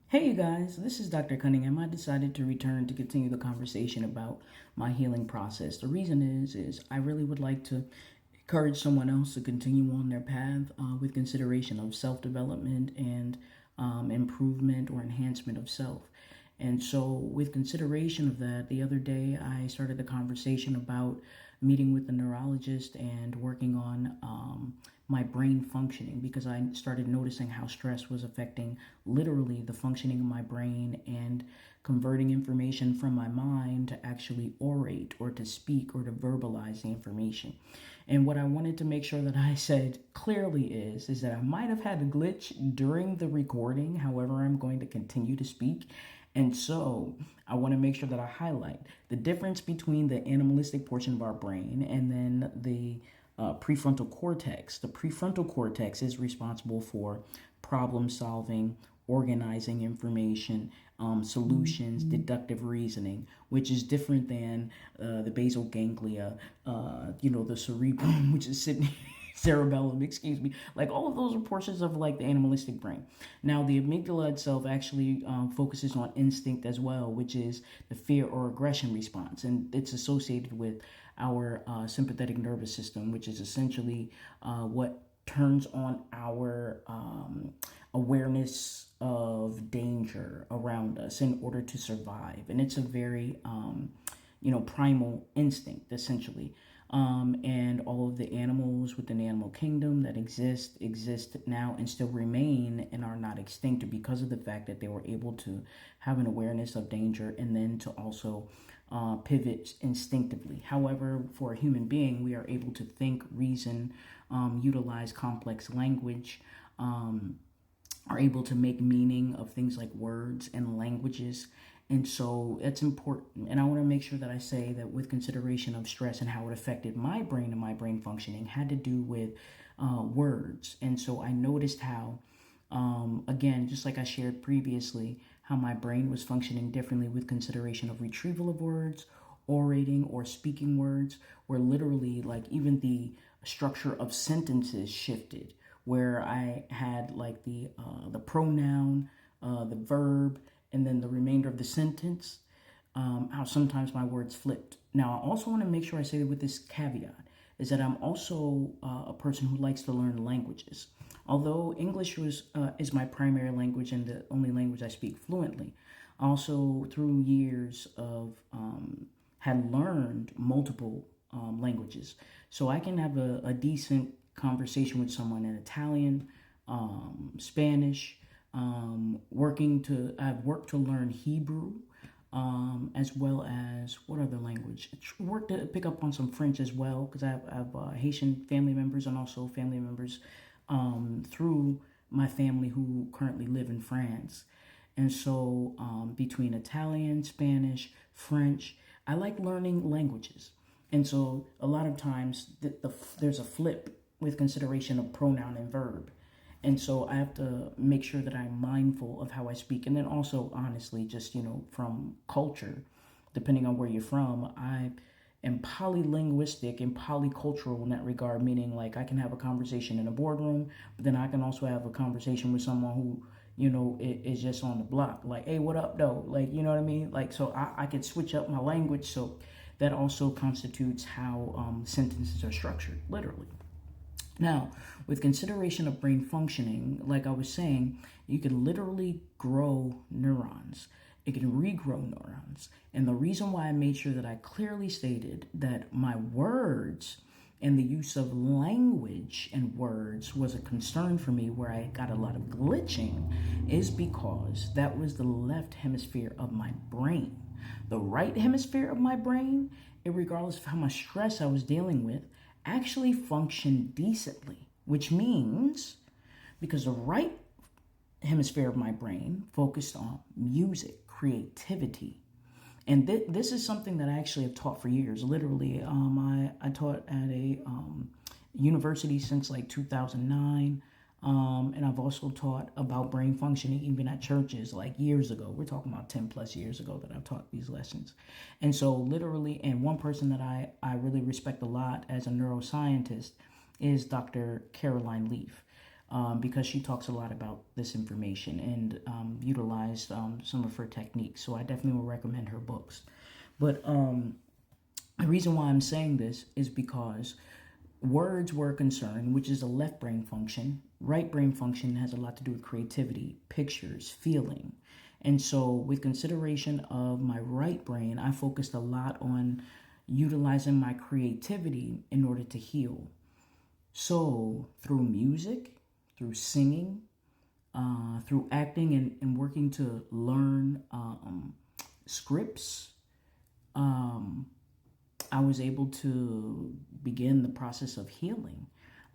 Hey you guys, this is Dr. Cunningham. I decided to return to continue the conversation about my healing process. The reason is I really would like to encourage someone else to continue on their path with consideration of self-development and improvement or enhancement of self. And so, with consideration of that, the other day I started the conversation about meeting with a neurologist and working on my brain functioning because I started noticing how stress was affecting literally the functioning of my brain and converting information from my mind to actually orate or to speak or to verbalize the information. And what I wanted to make sure that I said clearly is that I might have had a glitch during the recording. However, I'm going to continue to speak. And so I want to make sure that I highlight the difference between the animalistic portion of our brain and then the prefrontal cortex. The prefrontal cortex is responsible for problem solving, organizing information, solutions, deductive reasoning, which is different than the basal ganglia, the cerebrum, which is sitting cerebellum, excuse me. Like all of those are portions of like the animalistic brain. Now, the amygdala itself actually focuses on instinct as well, which is the fear or aggression response, and it's associated with our sympathetic nervous system, which is essentially what turns on our awareness of danger around us in order to survive. And it's a very, primal instinct, essentially. And all of the animals within the animal kingdom that exist now and still remain and are not extinct because of the fact that they were able to have an awareness of danger and then to also pivot instinctively. However, for a human being, we are able to think, reason, utilize complex language, are able to make meaning of things like words and languages. And so it's important. And I want to make sure that I say that with consideration of stress and how it affected my brain and my brain functioning had to do with words. And so I noticed how, again, just like I shared previously, how my brain was functioning differently with consideration of retrieval of words, orating or speaking words, where literally like even the structure of sentences shifted, where I had like the pronoun, the verb, and then the remainder of the sentence. How sometimes my words flipped. Now, I also want to make sure I say that with this caveat is that I'm also a person who likes to learn languages. Although English is my primary language and the only language I speak fluently, also through years of had learned multiple languages. So I can have a decent conversation with someone in Italian, Spanish, I've worked to learn Hebrew, as well as what other language? Worked to pick up on some French as well because I have Haitian family members and also family members through my family who currently live in France. And so between Italian, Spanish, French, I like learning languages. And so a lot of times there's a flip with consideration of pronoun and verb. And so I have to make sure that I'm mindful of how I speak. And then also, honestly, just, from culture, depending on where you're from, I am polylinguistic and polycultural in that regard, meaning like I can have a conversation in a boardroom, but then I can also have a conversation with someone who, is just on the block. Like, hey, what up, though? Like, you know what I mean? Like, so I could switch up my language. So that also constitutes how sentences are structured, literally. Now, with consideration of brain functioning, like I was saying, you can literally grow neurons. It can regrow neurons. And the reason why I made sure that I clearly stated that my words and the use of language and words was a concern for me where I got a lot of glitching is because that was the left hemisphere of my brain. The right hemisphere of my brain, regardless of how much stress I was dealing with, actually function decently, which means because the right hemisphere of my brain focused on music, creativity. And this is something that I actually have taught for years. Literally, I taught at a university since like 2009. And I've also taught about brain functioning even at churches like years ago. We're talking about 10 plus years ago that I've taught these lessons. And so literally, and one person that I really respect a lot as a neuroscientist is Dr. Caroline Leaf. because she talks a lot about this information and utilized some of her techniques. So I definitely will recommend her books. But the reason why I'm saying this is because words were a concern, which is a left brain function. Right brain function has a lot to do with creativity, pictures, feeling. And so, with consideration of my right brain, I focused a lot on utilizing my creativity in order to heal. So, through music, through singing, through acting, and working to learn scripts, I was able to begin the process of healing.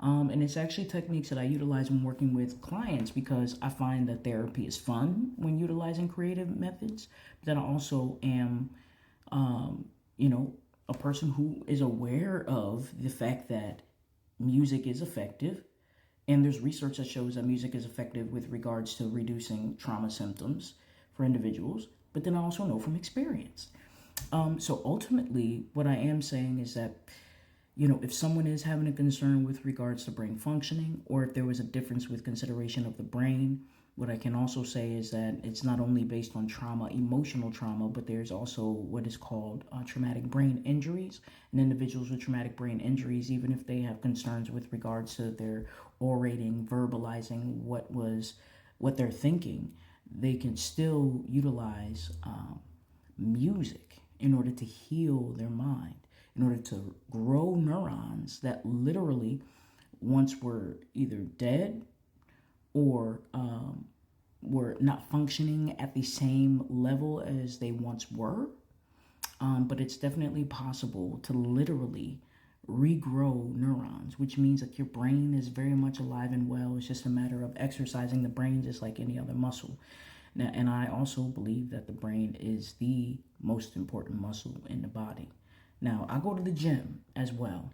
And it's actually techniques that I utilize when working with clients because I find that therapy is fun when utilizing creative methods. But then I also am, you know, a person who is aware of the fact that music is effective. And there's research that shows that music is effective with regards to reducing trauma symptoms for individuals. But then I also know from experience. So ultimately, what I am saying is that, you know, if someone is having a concern with regards to brain functioning, or if there was a difference with consideration of the brain, what I can also say is that it's not only based on trauma, emotional trauma, but there's also what is called traumatic brain injuries. And individuals with traumatic brain injuries, even if they have concerns with regards to their orating, verbalizing what they're thinking, they can still utilize music in order to heal their mind, in order to grow neurons that literally once were either dead or were not functioning at the same level as they once were. But it's definitely possible to literally regrow neurons, which means that your brain is very much alive and well. It's just a matter of exercising the brain just like any other muscle. Now, and I also believe that the brain is the most important muscle in the body. Now, I go to the gym as well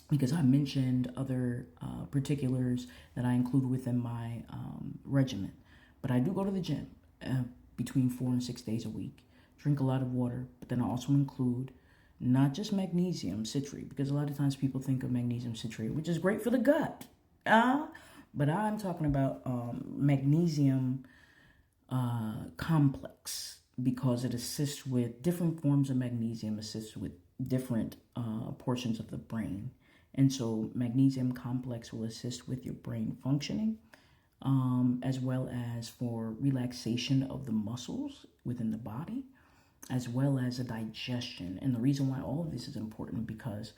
because I mentioned other particulars that I include within my regimen. But I do go to the gym between 4 and 6 days a week, drink a lot of water, but then I also include not just magnesium citrate, because a lot of times people think of magnesium citrate, which is great for the gut. But I'm talking about magnesium complex because it assists with different forms of magnesium, assists with different portions of the brain. And so magnesium complex will assist with your brain functioning, as well as for relaxation of the muscles within the body, as well as a digestion. And the reason why all of this is important because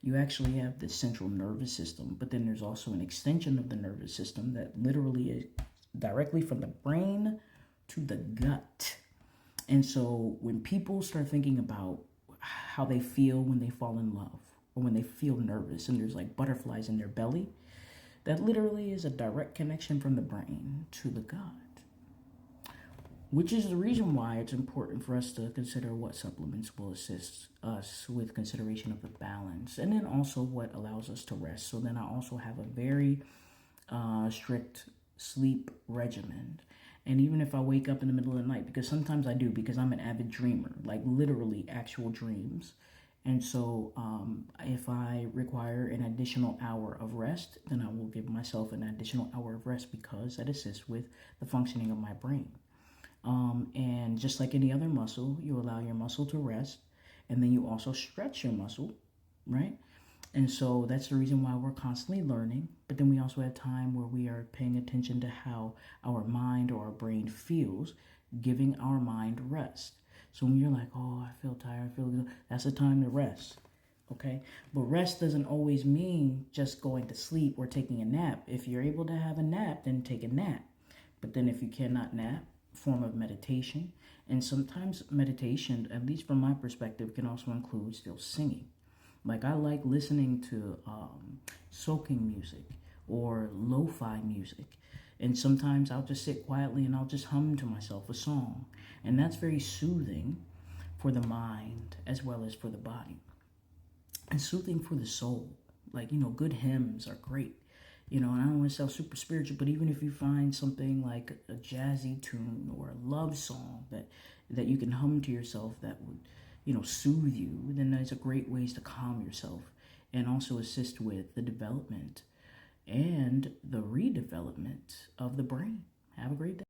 you actually have the central nervous system, but then there's also an extension of the nervous system that literally is directly from the brain to the gut. And so when people start thinking about how they feel when they fall in love or when they feel nervous and there's like butterflies in their belly, that literally is a direct connection from the brain to the gut, which is the reason why it's important for us to consider what supplements will assist us with consideration of the balance, and then also what allows us to rest. So then I also have a very strict sleep regimen. And even if I wake up in the middle of the night, because sometimes I do, because I'm an avid dreamer, like literally actual dreams. And so if I require an additional hour of rest, then I will give myself an additional hour of rest because that assists with the functioning of my brain. And just like any other muscle, you allow your muscle to rest, and then you also stretch your muscle, right? And so that's the reason why we're constantly learning. But then we also have time where we are paying attention to how our mind or our brain feels, giving our mind rest. So when you're like, oh, I feel tired, I feel good, that's the time to rest. Okay? But rest doesn't always mean just going to sleep or taking a nap. If you're able to have a nap, then take a nap. But then if you cannot nap, form of meditation. And sometimes meditation, at least from my perspective, can also include still singing. Like I like listening to soaking music or lo-fi music. And sometimes I'll just sit quietly and I'll just hum to myself a song. And that's very soothing for the mind as well as for the body. And soothing for the soul. Like, good hymns are great. And I don't want to sound super spiritual, but even if you find something like a jazzy tune or a love song that you can hum to yourself that would, soothe you, then there's a great ways to calm yourself and also assist with the development and the redevelopment of the brain. Have a great day.